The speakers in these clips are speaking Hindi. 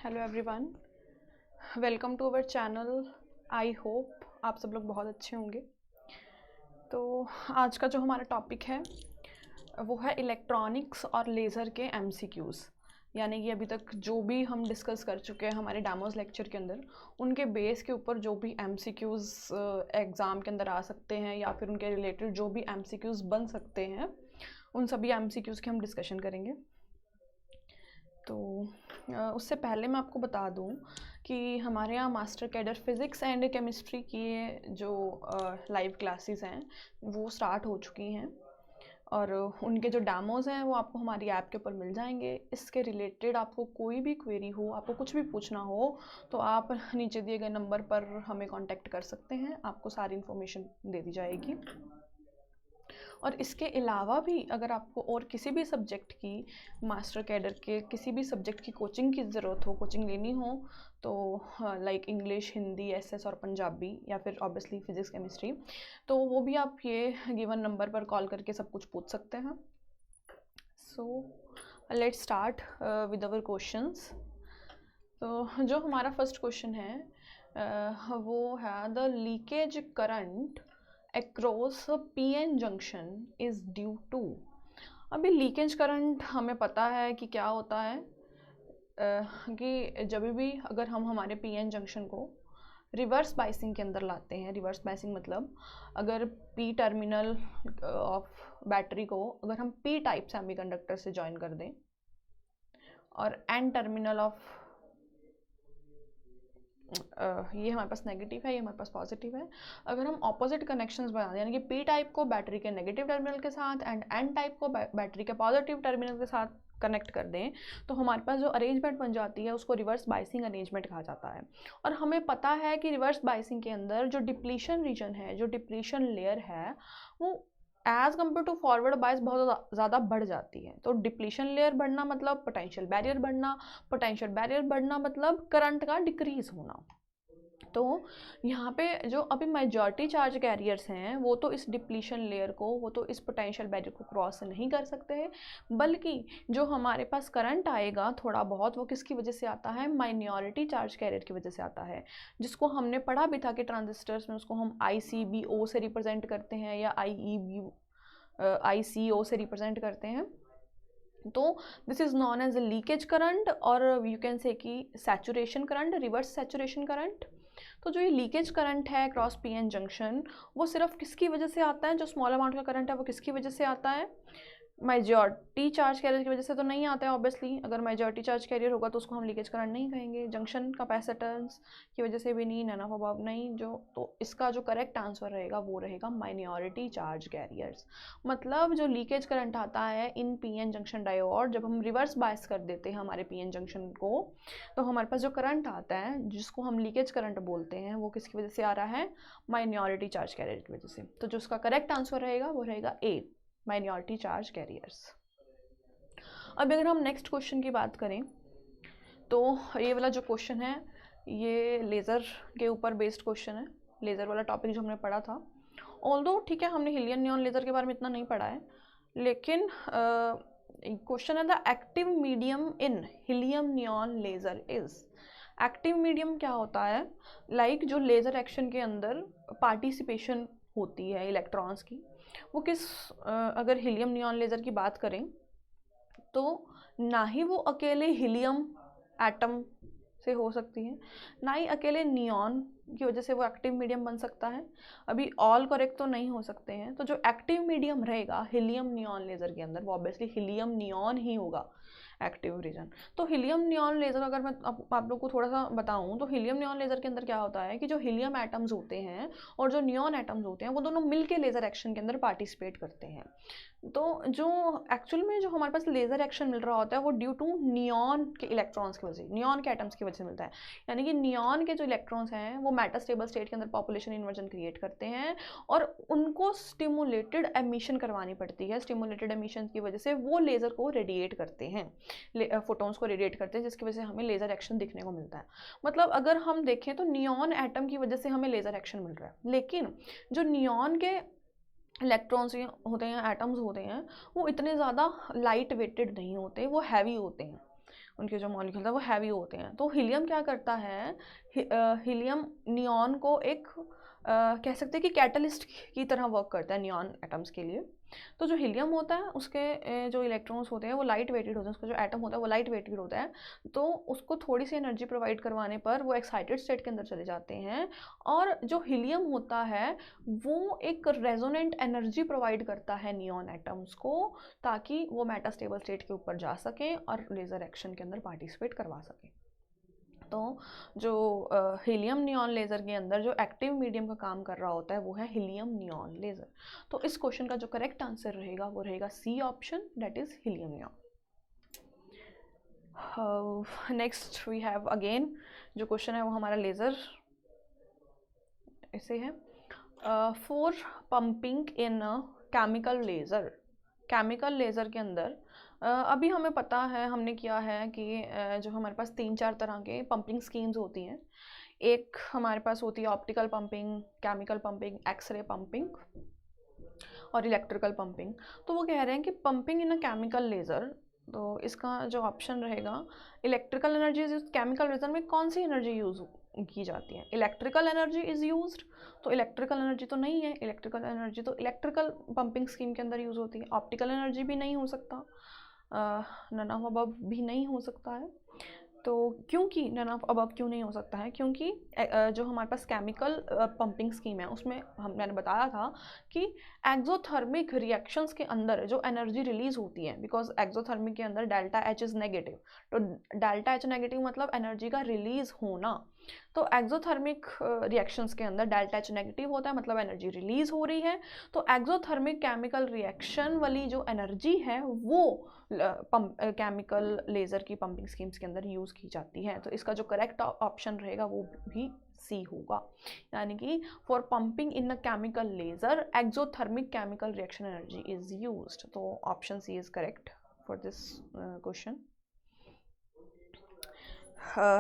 Hello everyone, welcome to our channel. I hope आप सब लोग बहुत अच्छे होंगे। तो आज का जो हमारा टॉपिक है वो है इलेक्ट्रॉनिक्स और लेज़र के एमसीक्यूज़। यानी कि अभी तक जो भी हम डिस्कस कर चुके हैं हमारे डेमोज लेक्चर के अंदर, उनके बेस के ऊपर जो भी एमसीक्यूज़ एग्ज़ाम के अंदर आ सकते हैं या फिर उनके रिलेटेड जो भी एमसीक्यूज़ बन सकते हैं, उन सभी एमसीक्यूज़ की हम डिस्कशन करेंगे। तो उससे पहले मैं आपको बता दूं कि हमारे यहाँ master cadre physics and chemistry की जो लाइव क्लासेस हैं वो स्टार्ट हो चुकी हैं और उनके जो डेमोज़ हैं वो आपको हमारी ऐप के ऊपर मिल जाएंगे। इसके रिलेटेड आपको कोई भी क्वेरी हो, आपको कुछ भी पूछना हो, तो आप नीचे दिए गए नंबर पर हमें कांटेक्ट कर सकते हैं, आपको सारी इन्फॉर्मेशन दे दी जाएगी। और इसके अलावा भी अगर आपको और किसी भी सब्जेक्ट की, मास्टर कैडर के किसी भी सब्जेक्ट की कोचिंग की ज़रूरत हो, कोचिंग लेनी हो, तो लाइक इंग्लिश, हिंदी, एसएस और पंजाबी, या फिर ऑब्वियसली फिज़िक्स, केमिस्ट्री, तो वो भी आप ये गिवन नंबर पर कॉल करके सब कुछ पूछ सकते हैं। So let's start with our questions. तो जो हमारा फर्स्ट क्वेश्चन है वो है the leakage current across a PN junction is due to। अभी लीकेज करंट हमें पता है कि क्या होता है, कि जब भी अगर हम हमारे PN जंक्शन को रिवर्स बाइसिंग के अंदर लाते हैं, रिवर्स बाइसिंग मतलब अगर P टर्मिनल ऑफ बैटरी को अगर हम P टाइप सेमीकंडक्टर से ज्वाइन कर दें और N टर्मिनल ऑफ ये हमारे पास नेगेटिव है, ये हमारे पास पॉजिटिव है, अगर हम ऑपोजिट कनेक्शंस बना दें, यानी कि पी टाइप को बैटरी के नेगेटिव टर्मिनल के साथ एंड एन टाइप को बैटरी के पॉजिटिव टर्मिनल के साथ कनेक्ट कर दें, तो हमारे पास जो अरेंजमेंट बन जाती है उसको रिवर्स बाइसिंग अरेंजमेंट कहा जाता है। और हमें पता है कि रिवर्स बाइसिंग के अंदर जो डिप्लीशन रीजन है, जो डिप्लीशन लेयर है, वो as compare to forward bias बहुत ज़्यादा बढ़ जाती है। तो डिप्लीशन लेयर बढ़ना मतलब पोटेंशियल बैरियर बढ़ना, पोटेंशियल बैरियर बढ़ना मतलब करंट का डिक्रीज होना। तो यहाँ पे जो अभी मेजॉरिटी चार्ज कैरियर्स हैं वो तो इस डिप्लीशन लेयर को, वो तो इस पोटेंशियल बैरियर को क्रॉस नहीं कर सकते हैं, बल्कि जो हमारे पास करंट आएगा थोड़ा बहुत, वो किसकी वजह से आता है? माइनॉरिटी चार्ज कैरियर की वजह से आता है, जिसको हमने पढ़ा भी था कि ट्रांजिस्टर्स में उसको हम ICBO से रिप्रेजेंट करते हैं या ICO से रिप्रेजेंट करते हैं। तो this is known as a leakage current और यू कैन से कि saturation current, reverse saturation current. तो जो ये लीकेज करंट है क्रॉस PN जंक्शन, वो सिर्फ किसकी वजह से आता है? जो स्मॉल अमाउंट का करंट है वो किसकी वजह से आता है? मेजॉरिटी चार्ज कैरियर की वजह से तो नहीं आता है ऑब्वियसली। अगर मेजॉरिटी चार्ज कैरियर होगा तो उसको हम लीकेज करंट नहीं कहेंगे। जंक्शन कैपेसिटेंस की वजह से भी नहीं, नन ऑफ अबव नहीं। जो तो इसका जो करेक्ट आंसर रहेगा वो रहेगा माइनॉरिटी चार्ज कैरियर्स। मतलब जो लीकेज करंट आता है इन PN जंक्शन डायोड, जब हम रिवर्स बायस कर देते हैं हमारे PN जंक्शन को, तो हमारे पास जो करंट आता है जिसको हम लीकेज करंट बोलते हैं, वो किसकी वजह से आ रहा है? माइनॉरिटी चार्ज कैरियर की वजह से। तो जो उसका करेक्ट आंसर रहेगा वो रहेगा A, माइनॉरिटी चार्ज कैरियर्स। अब अगर हम नेक्स्ट क्वेश्चन की बात करें, तो ये वाला जो क्वेश्चन है ये लेज़र के ऊपर बेस्ड क्वेश्चन है। लेज़र वाला टॉपिक जो हमने पढ़ा था, ऑल्दो ठीक है हमने हीलियम नियॉन लेज़र के बारे में इतना नहीं पढ़ा है, लेकिन क्वेश्चन है the active medium in helium neon laser is. Active medium क्या होता है? लाइक जो लेज़र एक्शन के अंदर पार्टिसिपेशन होती है इलेक्ट्रॉन्स की, वो किस अगर हीलियम नियॉन लेज़र की बात करें तो ना ही वो अकेले हीलियम एटम से हो सकती है, ना ही अकेले नियॉन की वजह से वो एक्टिव मीडियम बन सकता है। अभी ऑल करेक्ट तो नहीं हो सकते हैं। तो जो एक्टिव मीडियम रहेगा हीलियम नियॉन लेज़र के अंदर, वो ऑब्वियसली हीलियम नियॉन ही होगा एक्टिव रीजन। तो हीलियम नियॉन लेज़र अगर मैं आप लोग को थोड़ा सा बताऊं, तो हीलियम नियॉन लेज़र के अंदर क्या होता है कि जो हीलियम एटम्स होते हैं और जो नियॉन एटम्स होते हैं वो दोनों मिलके लेज़र एक्शन के अंदर पार्टिसिपेट करते हैं। तो जो एक्चुअल में जो हमारे पास लेज़र एक्शन मिल रहा होता है वो ड्यू टू नियॉन के इलेक्ट्रॉन्स की वजह से, नियॉन के एटम्स की वजह से मिलता है। यानी कि नियॉन के जो इलेक्ट्रॉन्स हैं वो मेटास्टेबल स्टेट के अंदर पॉपुलेशन इन्वर्जन क्रिएट करते हैं और उनको स्टिमुलेटेड एमिशन करवानी पड़ती है। स्टिमुलेटेड एमिशन की वजह से वो लेज़र को रेडिएट करते हैं, फोटोन्स को रेडिएट करते हैं, जिसकी वजह से हमें लेज़र एक्शन दिखने को मिलता है। मतलब अगर हम देखें तो नियॉन एटम की वजह से हमें लेज़र एक्शन मिल रहा है, लेकिन जो नियॉन के इलेक्ट्रॉन्स होते हैं, एटम्स होते हैं, वो इतने ज़्यादा लाइट वेटेड नहीं होते, वो हैवी होते हैं। उनके जो मॉलिक्यूल है वो हैवी होते हैं। तो हीलियम क्या करता है, हीलियम नियॉन को एक कह सकते हैं कि कैटलिस्ट की तरह वर्क करता है नियॉन एटम्स के लिए। तो जो हीलियम होता है उसके जो इलेक्ट्रॉन्स होते हैं वो लाइट वेटेड होते हैं, उसका जो एटम होता है वो लाइट वेटेड होता है, तो उसको थोड़ी सी एनर्जी प्रोवाइड करवाने पर वो एक्साइटेड स्टेट के अंदर चले जाते हैं। और जो हीलियम होता है वो एक रेजोनेंट एनर्जी प्रोवाइड करता है नियॉन एटम्स को, ताकि वो मेटास्टेबल स्टेट के ऊपर जा सकें और लेज़र एक्शन के अंदर पार्टिसिपेट करवा सकें। तो जो हीलियम नियॉन लेज़र के अंदर जो एक्टिव मीडियम का काम कर रहा होता है वो है हीलियम नियॉन लेज़र। तो इस क्वेश्चन का जो करेक्ट आंसर रहेगा वो रहेगा C option, that is helium neon. Next we have again जो क्वेश्चन है वो हमारा लेज़र ऐसे है, for pumping in chemical laser. Chemical laser के अंदर अभी हमें पता है, हमने किया है कि जो हमारे पास 3-4 तरह के पंपिंग स्कीम्स होती हैं। एक हमारे पास होती है optical pumping, chemical pumping, X-ray pumping और इलेक्ट्रिकल पंपिंग। तो वो कह रहे हैं कि pumping in a chemical laser, तो इसका जो ऑप्शन रहेगा इलेक्ट्रिकल एनर्जी केमिकल लेज़र में कौन सी एनर्जी यूज़ की जाती है, इलेक्ट्रिकल एनर्जी इज़ यूज्ड, तो इलेक्ट्रिकल एनर्जी तो नहीं है, इलेक्ट्रिकल एनर्जी तो इलेक्ट्रिकल पंपिंग स्कीम के अंदर यूज़ होती है। ऑप्टिकल एनर्जी भी नहीं हो सकता, नन ऑफ अबव भी नहीं हो सकता है। तो क्योंकि नन ऑफ अबव क्यों नहीं हो सकता है, क्योंकि जो हमारे पास केमिकल पंपिंग स्कीम है उसमें मैंने बताया था कि एक्सोथर्मिक रिएक्शंस के अंदर जो एनर्जी रिलीज होती है, बिकॉज एक्सोथर्मिक के अंदर डेल्टा एच इज़ नेगेटिव, तो डेल्टा एच नेगेटिव मतलब एनर्जी का रिलीज होना। तो एक्सोथर्मिक रिएक्शंस के अंदर डेल्टा एच नेगेटिव होता है, मतलब एनर्जी रिलीज हो रही है। तो एक्सोथर्मिक केमिकल रिएक्शन वाली जो एनर्जी है वो केमिकल लेज़र की पंपिंग स्कीम्स के अंदर यूज़ की जाती है। तो इसका जो करेक्ट ऑप्शन रहेगा वो भी सी होगा, यानी कि for pumping in a chemical laser exothermic chemical reaction energy is used. तो option C is correct for this question.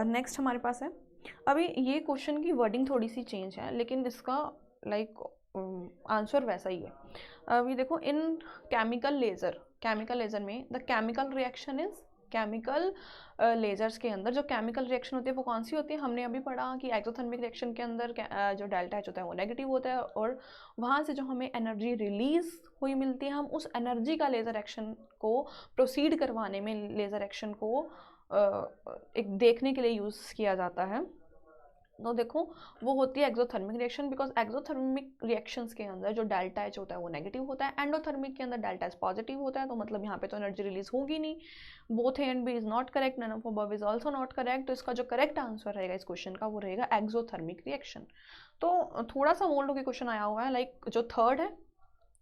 Next हमारे पास है, अभी ये क्वेश्चन की वर्डिंग थोड़ी सी चेंज है लेकिन इसका आंसर वैसा ही है। अभी देखो, इन केमिकल लेज़र में the chemical reaction is chemical lasers के अंदर जो केमिकल रिएक्शन होती है वो कौन सी होती है, हमने अभी पढ़ा कि एक्सोथर्मिक रिएक्शन के अंदर जो डेल्टा एच होता है वो नेगेटिव होता है, और वहाँ से जो हमें एनर्जी रिलीज हुई मिलती है, हम उस एनर्जी का लेज़र एक्शन को प्रोसीड करवाने में, लेज़र एक्शन को एक देखने के लिए यूज़ किया जाता है। तो देखो वो होती है exothermic reaction, because exothermic reactions के अंदर जो डेल्टा एच होता है वो नेगेटिव होता है, एंडोथर्मिक के अंदर डेल्टा एच पॉजिटिव होता है, तो मतलब यहाँ पे तो एनर्जी रिलीज होगी नहीं। Both A and B is not correct, none of above is also not correct. तो इसका जो करेक्ट आंसर रहेगा इस क्वेश्चन का वो रहेगा एक्सोथर्मिक रिएक्शन। तो थोड़ा सा मोल्ड होकर क्वेश्चन आया हुआ है, लाइक जो थर्ड है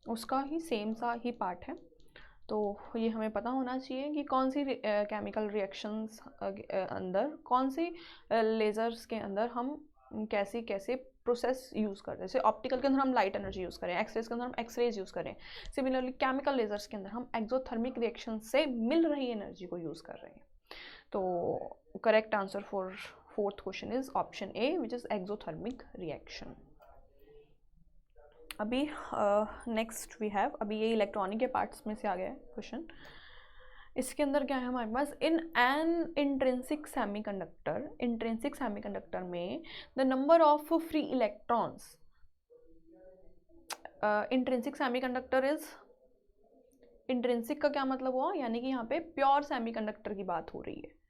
उसका ही सेम सा ही पार्ट है। तो ये हमें पता होना चाहिए कि कौन सी केमिकल रिएक्शंस अंदर, कौन सी लेज़र्स के अंदर हम कैसे कैसे प्रोसेस यूज़ करते हैं। जैसे ऑप्टिकल के अंदर हम लाइट एनर्जी यूज़ करें, एक्सरेज के अंदर हम एक्सरेज यूज़ करें, सिमिलरली केमिकल लेज़र्स के अंदर हम एक्सोथर्मिक रिएक्शन से मिल रही एनर्जी को यूज़ कर रहे हैं। तो correct answer for fourth question is option A, which is exothermic reaction. अभी नेक्स्ट वी हैव, अभी ये इलेक्ट्रॉनिक के पार्ट्स में से आ गया है क्वेश्चन। इसके अंदर क्या है हमारे पास, इन एन इंट्रिंसिक सेमीकंडक्टर में the number of free electrons, intrinsic semiconductor is, intrinsic का क्या मतलब हुआ, यानी कि यहाँ पे प्योर सेमीकंडक्टर की बात हो रही है,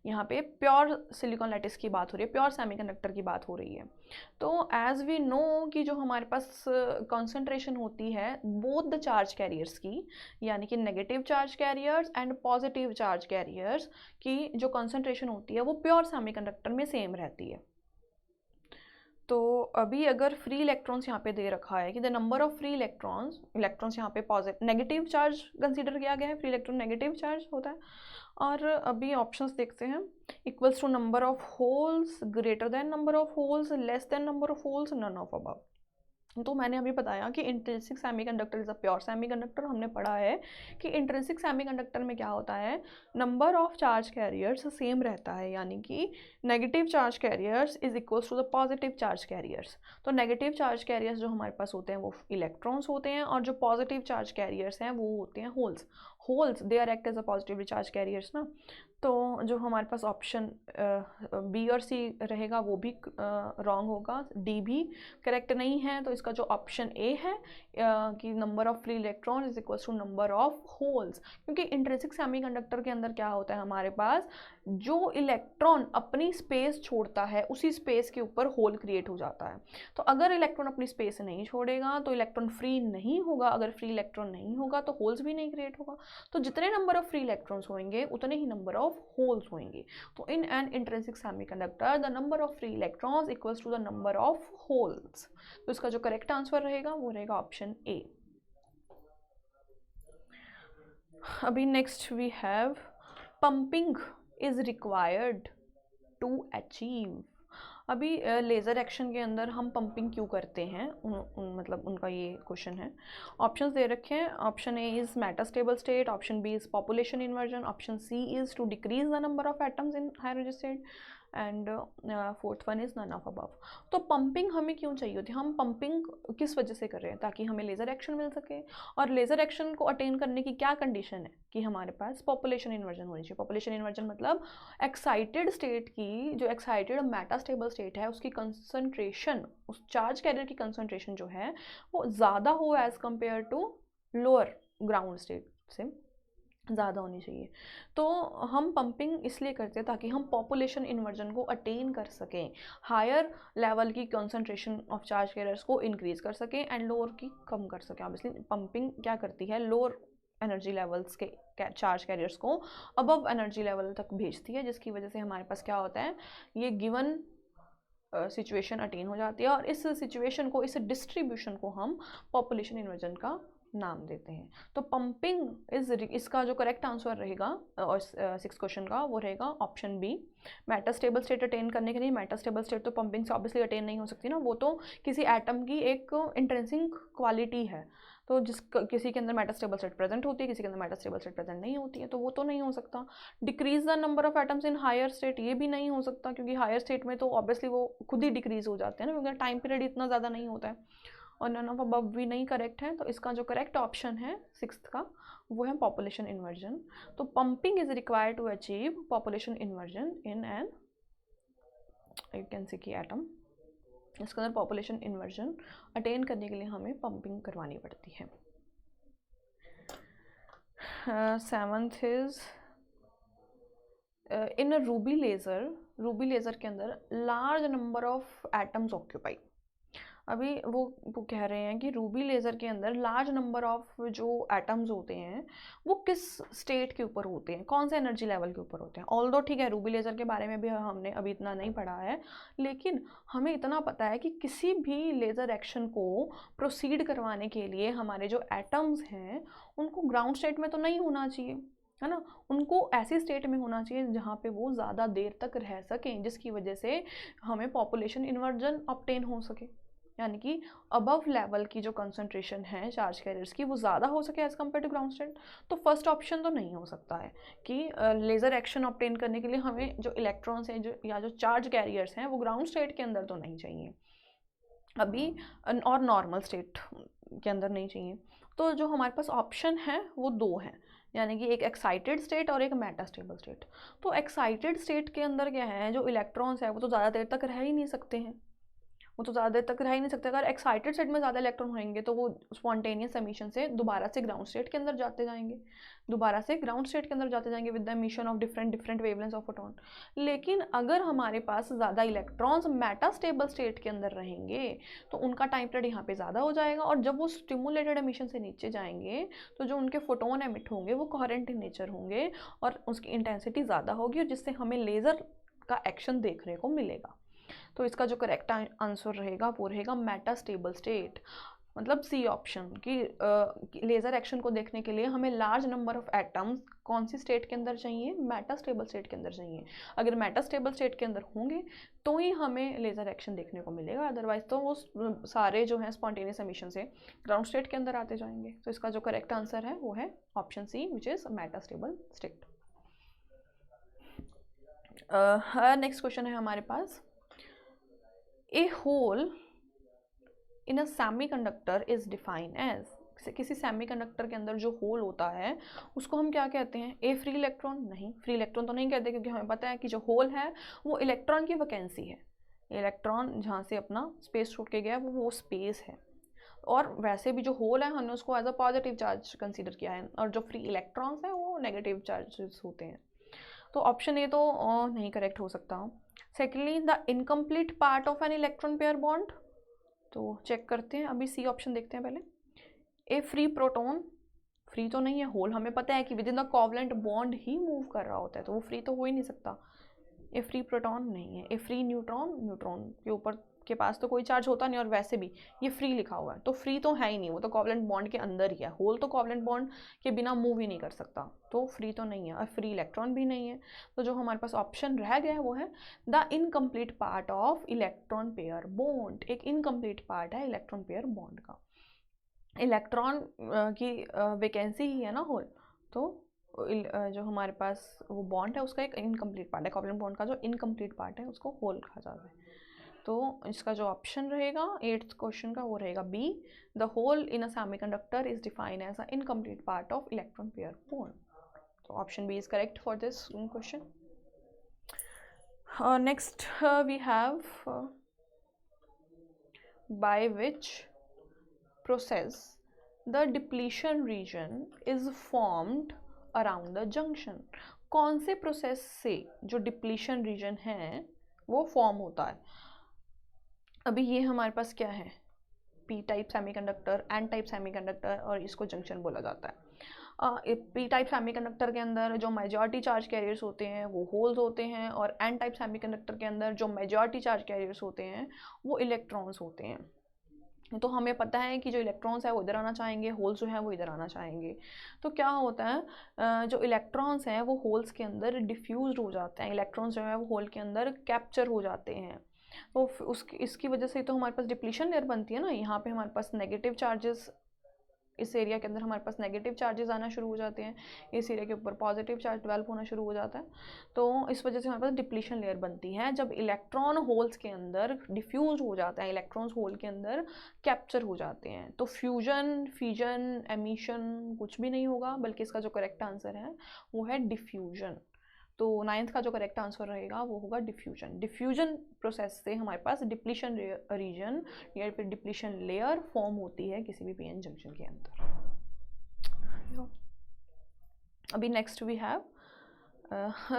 यहाँ पे प्योर सिलिकॉन लैटिस की बात हो रही है, प्योर सेमीकंडक्टर की बात हो रही है। तो एज वी नो कि जो हमारे पास कंसंट्रेशन होती है बोथ द चार्ज कैरियर्स की, यानी कि negative charge carriers and positive charge carriers की जो कंसंट्रेशन होती है वो प्योर सेमीकंडक्टर में सेम रहती है। तो अभी अगर फ्री इलेक्ट्रॉन्स यहाँ पे दे रखा है कि the number of free electrons यहाँ पे पॉजिटिव नेगेटिव चार्ज कंसीडर किया गया है, फ्री इलेक्ट्रॉन नेगेटिव चार्ज होता है। और अभी ऑप्शंस देखते हैं, equals to number of holes, greater than number of holes, less than number of holes, none of above. तो मैंने अभी बताया कि intrinsic semiconductor is a pure semiconductor. हमने पढ़ा है कि इंट्रिंसिक सेमीकंडक्टर में क्या होता है, number of charge carriers same रहता है, यानी कि negative charge carriers is equals to the positive charge carriers. तो नेगेटिव चार्ज कैरियर्स जो हमारे पास होते हैं वो इलेक्ट्रॉन्स होते हैं, और जो पॉजिटिव चार्ज कैरियर्स हैं वो होते हैं holes. They are act as a positively charge carriers ना। तो जो हमारे पास ऑप्शन बी और सी रहेगा वो भी रॉन्ग होगा, डी भी करेक्ट नहीं है। तो इसका जो ऑप्शन ए है कि number of free electron is equal to number of holes, क्योंकि इंट्रिंसिक सेमीकंडक्टर के अंदर क्या होता है, हमारे पास जो इलेक्ट्रॉन अपनी स्पेस छोड़ता है उसी स्पेस के ऊपर होल क्रिएट हो जाता है। तो अगर इलेक्ट्रॉन अपनी स्पेस नहीं छोड़ेगा तो इलेक्ट्रॉन फ्री नहीं होगा, अगर फ्री इलेक्ट्रॉन नहीं होगा तो होल्स भी नहीं क्रिएट होगा। तो जितने नंबर ऑफ फ्री इलेक्ट्रॉन्स होंगे उतने ही नंबर ऑफ होल्स होंगे। तो in an intrinsic semiconductor the number of free electrons equals to the number of holes. तो इसका जो करेक्ट आंसर रहेगा वो रहेगा ऑप्शन ए। अभी next we have pumping is required to achieve. अभी लेज़र एक्शन के अंदर हम पंपिंग क्यों करते हैं, मतलब उनका ये क्वेश्चन है। ऑप्शंस दे रखे हैं, option A is metastable state, option B is population inversion, option C is to decrease the number of atoms in higher energy state, and fourth one is none of above. तो पंपिंग हमें क्यों चाहिए होती है, हम पंपिंग किस वजह से कर रहे हैं, ताकि हमें लेज़र एक्शन मिल सके। और लेज़र एक्शन को अटेन करने की क्या कंडीशन है कि हमारे पास पॉपुलेशन इन्वर्जन होनी चाहिए। पॉपुलेशन इन्वर्जन मतलब एक्साइटेड स्टेट की, जो एक्साइटेड मेटास्टेबल स्टेट है उसकी कंसंट्रेशन, उस चार्ज कैरियर की कंसंट्रेशन जो है वो ज़्यादा हो as compare to lower ground state से ज़्यादा होनी चाहिए। तो हम पंपिंग इसलिए करते हैं ताकि हम पॉपुलेशन इन्वर्जन को अटेन कर सकें, हायर लेवल की कंसंट्रेशन ऑफ चार्ज कैरियर्स को इंक्रीज कर सकें एंड लोअर की कम कर सकें। ऑब्वियसली पंपिंग क्या करती है, लोअर एनर्जी लेवल्स के चार्ज कैरियर्स को अबव एनर्जी लेवल तक भेजती है, जिसकी वजह से हमारे पास क्या होता है, ये गिवन सिचुएशन अटेन हो जाती है। और इस सिचुएशन को, इस डिस्ट्रीब्यूशन को हम पॉपुलेशन इन्वर्जन का नाम देते हैं। तो पंपिंग इज, इसका जो करेक्ट आंसर रहेगा और 6 क्वेश्चन का वो रहेगा option B. Metastable state attain करने के लिए, मेटास्टेबल स्टेट तो पंपिंग से ऑब्वियसली अटेन नहीं हो सकती ना, वो तो किसी एटम की एक इंट्रिंसिक क्वालिटी है। तो किसी के अंदर मेटास्टेबल स्टेट प्रेजेंट होती है, किसी के अंदर मेटास्टेबल स्टेट प्रेजेंट नहीं होती है, तो वो तो नहीं हो सकता। Decrease the number of atoms in higher state, ये भी नहीं हो सकता, क्योंकि हायर स्टेट में तो ऑब्वियसली वो खुद ही डिक्रीज हो जाते हैं ना, क्योंकि टाइम पीरियड इतना ज़्यादा नहीं होता है। और नन ऑफ अबव भी नहीं करेक्ट है। तो इसका जो करेक्ट ऑप्शन है 6th का वो है पॉपुलेशन इन्वर्जन। तो pumping is required to achieve population inversion in an, you can see की एटम। इसके अंदर पॉपुलेशन इन्वर्जन अटेन करने के लिए हमें पंपिंग करवानी पड़ती है। 7th is in a Ruby laser के अंदर large number of atoms occupy. अभी वो कह रहे हैं कि रूबी लेज़र के अंदर लार्ज नंबर ऑफ जो एटम्स होते हैं वो किस स्टेट के ऊपर होते हैं, कौन से एनर्जी लेवल के ऊपर होते हैं। ऑल्दो ठीक है, रूबी लेज़र के बारे में भी हमने अभी इतना नहीं पढ़ा है, लेकिन हमें इतना पता है कि किसी भी लेज़र एक्शन को प्रोसीड करवाने के लिए हमारे जो एटम्स हैं उनको ग्राउंड स्टेट में तो नहीं होना चाहिए, है ना, उनको ऐसी स्टेट में होना चाहिए जहाँ पे वो ज़्यादा देर तक रह सकें, जिसकी वजह से हमें पॉपुलेशन इन्वर्जन ऑब्टेन हो सके, यानी कि अबव लेवल की जो कंसंट्रेशन है चार्ज कैरियर्स की वो ज़्यादा हो सके as compare to ground state. तो फर्स्ट ऑप्शन तो नहीं हो सकता है कि लेज़र एक्शन ऑब्टेन करने के लिए हमें जो इलेक्ट्रॉन्स हैं या जो चार्ज कैरियर्स हैं वो ग्राउंड स्टेट के अंदर तो नहीं चाहिए अभी, और नॉर्मल स्टेट के अंदर नहीं चाहिए। तो जो हमारे पास ऑप्शन है वो 2 हैं, यानी कि एक एक्साइटेड स्टेट और एक मेटास्टेबल स्टेट। तो एक्साइटेड स्टेट के अंदर क्या है, जो इलेक्ट्रॉन्स है वो तो ज़्यादा देर तक रह ही नहीं सकते हैं, वो तो ज़्यादा देर तक रह ही नहीं सकते। अगर एक्साइटेड स्टेट में ज़्यादा इलेक्ट्रॉन होंगे तो वो स्पॉन्टेनियस एमिशन से दोबारा से ग्राउंड स्टेट के अंदर जाते जाएंगे, with the emission of different wavelengths of photon. लेकिन अगर हमारे पास ज़्यादा इलेक्ट्रॉन्स मेटास्टेबल स्टेट के अंदर रहेंगे तो उनका टाइम पीरियड यहाँ पे ज़्यादा हो जाएगा, और जब वो स्टिमुलेटेड एमिशन से नीचे जाएंगे तो जो उनके फोटोन एमिट होंगे वो कोहेरेंट इन नेचर होंगे और उसकी इंटेंसिटी ज़्यादा होगी, और जिससे हमें लेज़र का एक्शन देखने को मिलेगा। तो इसका जो करेक्ट आंसर रहेगा वो रहेगा मेटास्टेबल स्टेट, मतलब सी ऑप्शन कि लेज़र एक्शन को देखने के लिए हमें लार्ज नंबर ऑफ एटम्स कौन सी स्टेट के अंदर चाहिए, मेटास्टेबल स्टेट के अंदर चाहिए। अगर मेटास्टेबल स्टेट के अंदर होंगे तो ही हमें लेज़र एक्शन देखने को मिलेगा, अदरवाइज तो वो सारे जो हैं स्पॉन्टेनियस एमिशन से ग्राउंड स्टेट के अंदर आते जाएंगे। तो इसका जो करेक्ट आंसर है वो है option C, which is metastable state. Next question है हमारे पास, A hole in a semiconductor is defined as, किसी सेमीकंडक्टर के अंदर जो होल होता है उसको हम क्या कहते हैं? ए फ्री इलेक्ट्रॉन? नहीं, फ्री इलेक्ट्रॉन तो नहीं कहते, क्योंकि हमें पता है कि जो होल है वो इलेक्ट्रॉन की वैकेंसी है। इलेक्ट्रॉन जहाँ से अपना स्पेस छोड़ के गया वो स्पेस है। और वैसे भी जो होल है हमने उसको as a positive charge consider किया है, और जो फ्री इलेक्ट्रॉन्स हैं वो नेगेटिव चार्जेस होते हैं। तो ऑप्शन ए तो नहीं करेक्ट हो सकता। Secondly, the incomplete part of an electron pair bond, तो चेक करते हैं, अभी सी ऑप्शन देखते हैं पहले। ए फ्री प्रोटॉन, फ्री तो नहीं है, होल हमें पता है कि with in the covalent bond he move कर रहा होता है, तो वो फ्री तो हो ही नहीं सकता। ए फ्री प्रोटॉन नहीं है। ए फ्री न्यूट्रॉन, न्यूट्रॉन के ऊपर के पास तो कोई चार्ज होता नहीं, और वैसे भी ये फ्री लिखा हुआ है तो फ्री तो है ही नहीं, वो तो कोवलेंट बॉन्ड के अंदर ही है। होल तो कोवलेंट बॉन्ड के बिना मूव ही नहीं कर सकता, तो फ्री तो नहीं है, और फ्री इलेक्ट्रॉन भी नहीं है। तो जो हमारे पास ऑप्शन रह गया है वो है the incomplete part of electron pair bond. एक इनकम्प्लीट पार्ट है इलेक्ट्रॉन पेयर बॉन्ड का। इलेक्ट्रॉन की वैकेंसी ही है ना होल, तो जो हमारे पास वो बॉन्ड है उसका एक इनकम्प्लीट पार्ट है। कोवलेंट बॉन्ड का जो इनकम्प्लीट पार्ट है उसको होल कहा जाता है। तो इसका जो ऑप्शन रहेगा 8th क्वेश्चन का वो रहेगा B, the hole in a semiconductor is defined as a incomplete part of electron pair bond. तो option B is correct for this question. Next we have by which process the depletion region is formed around the junction। कौन से प्रोसेस से जो डिप्लीशन रीजन है वो फॉर्म होता है? अभी ये हमारे पास क्या है? P type semiconductor, N type semiconductor, और इसको जंक्शन बोला जाता है। पी टाइप सेमीकंडक्टर के अंदर जो मेजॉरिटी चार्ज कैरियर्स होते हैं वो होल्स होते हैं, और एन टाइप सेमीकंडक्टर के अंदर जो मेजॉरिटी चार्ज कैरियर्स होते हैं वो इलेक्ट्रॉन्स होते हैं। तो हमें पता है कि जो इलेक्ट्रॉन्स है वो इधर आना चाहेंगे, होल्स जो हैं वो इधर आना चाहेंगे। तो क्या होता है, जो इलेक्ट्रॉन्स हैं वो होल्स के अंदर डिफ्यूज हो जाते हैं, इलेक्ट्रॉन्स जो है वो होल के अंदर कैप्चर हो जाते हैं। तो इसकी वजह से तो हमारे पास डिप्लीशन लेयर बनती है ना। यहाँ पे हमारे पास नेगेटिव चार्जेस, इस एरिया के अंदर हमारे पास नेगेटिव चार्जेस आना शुरू हो जाते हैं, इस एरिया के ऊपर पॉजिटिव चार्ज डेवलप होना शुरू हो जाता है। तो इस वजह से हमारे पास डिप्लीशन लेयर बनती है जब इलेक्ट्रॉन होल्स के अंदर डिफ्यूज हो जाता है, इलेक्ट्रॉन्स होल के अंदर कैप्चर हो जाते हैं। तो फ्यूजन, फिजन, एमिशन कुछ भी नहीं होगा, बल्कि इसका जो करेक्ट आंसर है वो है डिफ्यूजन। तो 9th का जो करेक्ट आंसर रहेगा वो होगा डिफ्यूजन। डिफ्यूजन प्रोसेस से हमारे पास डिप्लीशन रीजन या फिर डिप्लीशन लेयर फॉर्म होती है किसी भी पीएन जंक्शन के अंदर। अभी next we have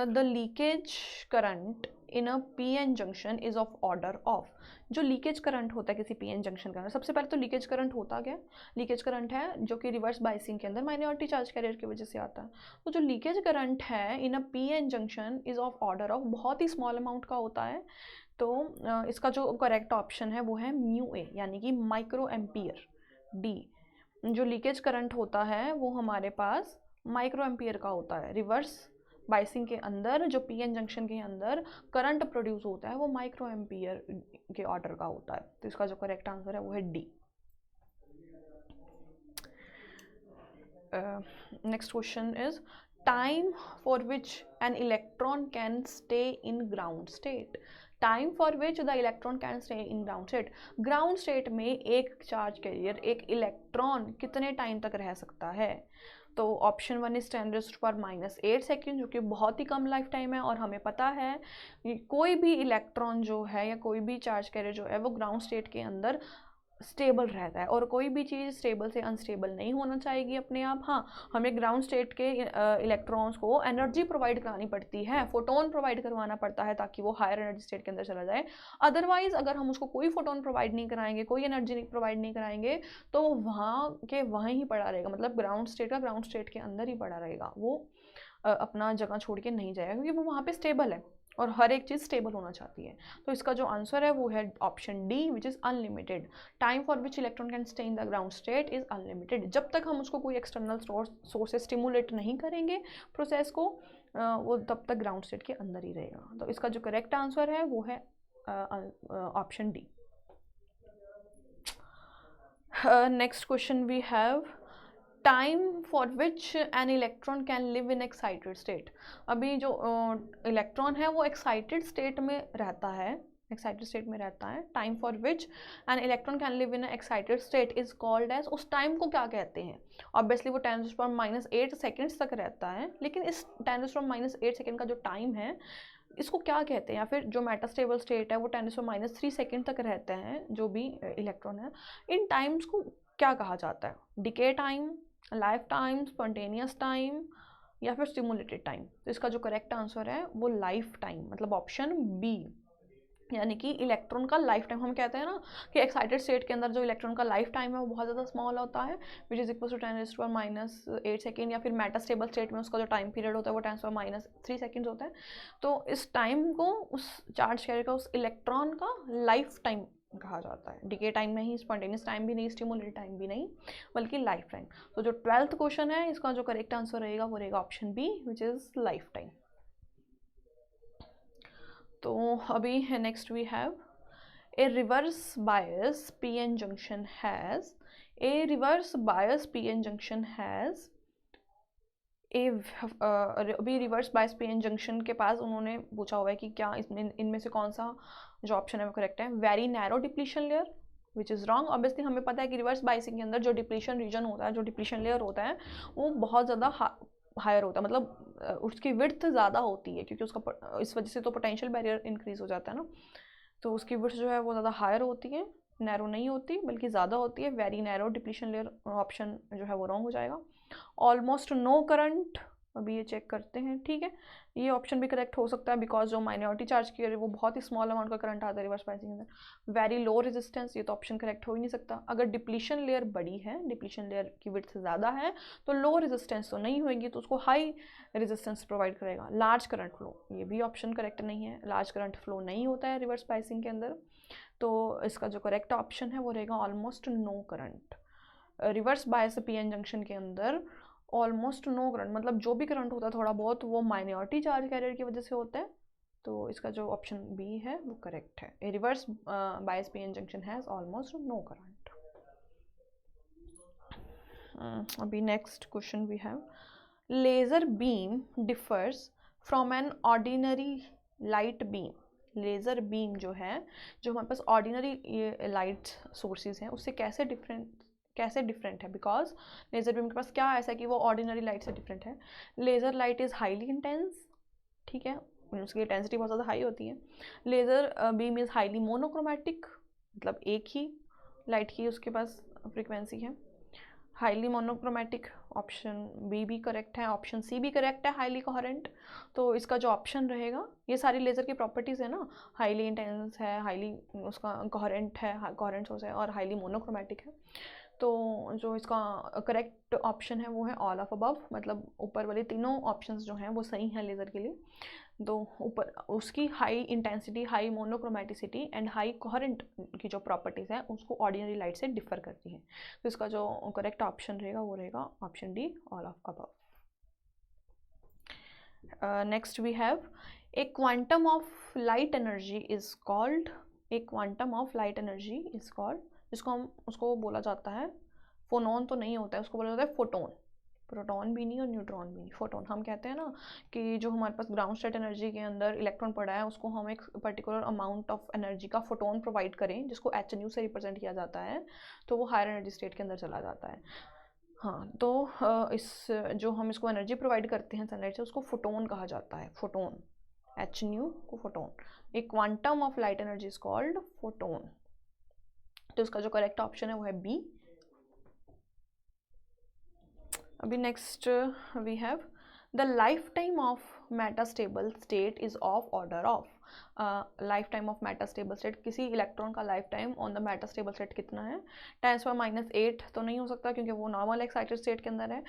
the leakage current in a PN junction is of order of. जो लीकेज करंट होता है किसी पीएन जंक्शन के अंदर, सबसे पहले तो लीकेज करंट होता क्या? लीकेज करंट है जो कि रिवर्स बाइसिंग के अंदर माइनॉरिटी चार्ज कैरियर की वजह से आता है। तो जो लीकेज करंट है in a PN junction is of order of, बहुत ही स्मॉल अमाउंट का होता है। तो इसका जो करेक्ट ऑप्शन है वो है म्यू ए, यानी कि माइक्रो एम्पियर डी। जो लीकेज करंट होता है वो हमारे पास माइक्रो एम्पियर का होता है। रिवर्स बाइसिंग के अंदर जो पीएन जंक्शन के अंदर करंट प्रोड्यूस होता है वो माइक्रो एम्पियर के ऑर्डर का होता है। तो इसका जो करेक्ट आंसर है वो है D. Next question is time for which an electron can stay in ground state. Time for which the electron can stay in ground state. Ground state में एक चार्ज कैरियर, एक इलेक्ट्रॉन कितने टाइम तक रह सकता है? तो ऑप्शन 1 इज 10⁻⁸ सेकेंड, जो कि बहुत ही कम लाइफ टाइम है। और हमें पता है कि कोई भी इलेक्ट्रॉन जो है या कोई भी चार्ज कैरियर जो है वो ग्राउंड स्टेट के अंदर स्टेबल रहता है, और कोई भी चीज़ स्टेबल से अनस्टेबल नहीं होना चाहिए अपने आप। हाँ, हमें ग्राउंड स्टेट के इलेक्ट्रॉन्स को एनर्जी प्रोवाइड करानी पड़ती है, फोटोन प्रोवाइड करवाना पड़ता है ताकि वो हायर एनर्जी स्टेट के अंदर चला जाए। अदरवाइज अगर हम उसको कोई फोटोन प्रोवाइड नहीं कराएंगे, कोई एनर्जी प्रोवाइड नहीं कराएंगे, तो वो वहाँ के वहीं ही पड़ा रहेगा, मतलब ग्राउंड स्टेट का ग्राउंड स्टेट के अंदर ही पड़ा रहेगा, वो अपना जगह छोड़ के नहीं जाएगा, क्योंकि वो वहाँ पे स्टेबल है और हर एक चीज़ स्टेबल होना चाहती है। तो इसका जो आंसर है वो है option D, which is unlimited. Time for which electron can stay in the ground state is unlimited. जब तक हम उसको कोई एक्सटर्नल सोर्स से स्टिमुलेट नहीं करेंगे प्रोसेस को, वो तब तक ग्राउंड स्टेट के अंदर ही रहेगा। तो इसका जो करेक्ट आंसर है वो है option D. Next question we have time for which an electron can live in excited state. अभी जो इलेक्ट्रॉन है वो एक्साइटेड स्टेट में रहता है एक्साइटेड स्टेट में रहता है, time for which an electron can live in excited state is called as, उस टाइम को क्या कहते हैं? ऑब्वियसली वो 10⁻⁸ सेकेंड्स तक रहता है, लेकिन इस 10⁻⁸ सेकेंड का जो टाइम है इसको क्या कहते हैं? या फिर जो मेटास्टेबल स्टेट है वो 10⁻³ सेकेंड तक रहते हैं, जो भी इलेक्ट्रॉन है, इन टाइम्स को क्या कहा जाता है? Decay time, life time, spontaneous time या फिर स्टिमुलेटेड टाइम? तो इसका जो करेक्ट आंसर है वो लाइफ टाइम, मतलब ऑप्शन बी, यानी कि इलेक्ट्रॉन का लाइफ टाइम। हम कहते हैं ना कि एक्साइटेड स्टेट के अंदर जो इलेक्ट्रॉन का लाइफ टाइम है वो बहुत ज़्यादा स्मॉल होता है, which is equal to 10⁻⁸ second, या फिर मेटास्टेबल स्टेट में उसका जो टाइम पीरियड होता है वो 10⁻³ सेकेंड्स होता है। तो इस टाइम को उस चार्ज कैरियर का, उस इलेक्ट्रॉन का लाइफ टाइम कहा जाता है। डिके टाइम नहीं, स्पॉन्टेनियस टाइम भी नहीं, स्टिमुलेटेड टाइम भी नहीं, बल्कि लाइफ टाइम। तो जो 12th क्वेश्चन है इसका जो करेक्ट आंसर रहेगा वो रहेगा option B, which is life time. तो अभी next we have a reverse bias PN junction has, a reverse bias PN junction has a, अभी रिवर्स बायस पीएन जंक्शन के पास उन्होंने पूछा हुआ है कि क्या इसमें इनमें से कौन सा जो ऑप्शन है वो करेक्ट है? Very narrow depletion layer, which is wrong. Obviously हमें पता है कि रिवर्स बायसिंग के अंदर जो डिप्लीशन रीजन होता है, जो डिप्लीशन लेयर होता है वो बहुत ज़्यादा हायर होता है, मतलब उसकी विड्थ ज़्यादा होती है, क्योंकि उसका इस वजह से तो पोटेंशियल बैरियर इंक्रीज हो जाता है ना, तो उसकी विड्थ जो है वो ज़्यादा हायर होती है, नैरो नहीं होती बल्कि ज़्यादा होती है। Very narrow depletion layer option जो है वो रॉन्ग हो जाएगा। ऑलमोस्ट नो करंट, अभी ये चेक करते हैं, ठीक है, ये ऑप्शन भी करेक्ट हो सकता है, बिकॉज जो माइनॉरिटी चार्ज की है वो बहुत ही स्मॉल अमाउंट का करंट आता है रिवर्स बायसिंग के अंदर। वेरी लो रेजिस्टेंस, ये तो ऑप्शन करेक्ट हो ही नहीं सकता। अगर डिप्लीशन लेयर बड़ी है, डिप्लीशन लेयर की विड्थ ज़्यादा है, तो लो रेजिस्टेंस तो नहीं होगी, तो उसको हाई रेजिस्टेंस प्रोवाइड करेगा। लार्ज करंट फ्लो, ये भी ऑप्शन करेक्ट नहीं है, लार्ज करंट फ्लो नहीं होता है रिवर्स बायसिंग के अंदर। तो इसका जो करेक्ट ऑप्शन है वो रहेगा almost no current. Reverse bias PN junction के अंदर ऑलमोस्ट नो करंट, मतलब जो भी करंट होता है थोड़ा बहुत वो माइनॉरिटी चार्ज कैरियर की वजह से होता है। तो इसका जो ऑप्शन बी है वो करेक्ट है। A reverse bias PN junction has almost no current. अभी next question we have, laser beam differs from an ordinary light beam. Laser beam जो है, जो हमारे पास ऑर्डिनरी लाइट सोर्सेज हैं उससे कैसे डिफरेंट है? बिकॉज लेज़र बीम के पास क्या ऐसा है कि वो ऑर्डिनरी लाइट से डिफरेंट है? Laser light is highly intense, ठीक है, उसकी इंटेंसिटी बहुत ज़्यादा हाई होती है। Laser beam is highly monochromatic, मतलब एक ही लाइट की उसके पास फ्रीक्वेंसी है। हाईली मोनोक्रोमैटिक, ऑप्शन बी भी करेक्ट है, ऑप्शन सी भी करेक्ट है, हाईली कोहेरेंट। तो इसका जो ऑप्शन रहेगा, ये सारी लेज़र की प्रॉपर्टीज़ है ना, हाईली इंटेंस है, हाईली उसका कोहेरेंट है, कोहेरेंट सोर्स है, और हाईली मोनोक्रोमैटिक है। तो जो इसका करेक्ट ऑप्शन है वो है ऑल ऑफ अबव, मतलब ऊपर वाले तीनों ऑप्शंस जो हैं वो सही हैं लेज़र के लिए। तो ऊपर उसकी high intensity, high monochromaticity and high coherent की जो प्रॉपर्टीज़ हैं उसको ऑर्डिनरी लाइट से डिफर करती हैं। तो इसका जो करेक्ट ऑप्शन रहेगा वो रहेगा option D, all of above. Next we have a quantum of light energy is called, a quantum of light energy is called, जिसको हम उसको बोला जाता है, फोनॉन तो नहीं होता है, उसको बोला जाता है फोटोन। प्रोटॉन भी नहीं और न्यूट्रॉन भी नहीं, फोटोन। हम कहते हैं ना कि जो हमारे पास ग्राउंड स्टेट एनर्जी के अंदर इलेक्ट्रॉन पड़ा है उसको हम एक पर्टिकुलर अमाउंट ऑफ एनर्जी का फोटोन प्रोवाइड करें, जिसको HNU से रिप्रेजेंट किया जाता है, तो वो हायर एनर्जी स्टेट के अंदर चला जाता है। हाँ, तो इस जो हम इसको एनर्जी प्रोवाइड करते हैं सनलाइट से उसको फोटोन कहा जाता है, फोटोन, HNU को photon. A quantum of light energy is called photon. तो इसका जो करेक्ट ऑप्शन है वो है बी। अभी next we have the life time of metastable state is of order of. Life time of metastable state, किसी इलेक्ट्रॉन का life time on the metastable state कितना है? 10⁻⁸ तो नहीं हो सकता क्योंकि वो नॉर्मल एक्साइटेड स्टेट के अंदर है।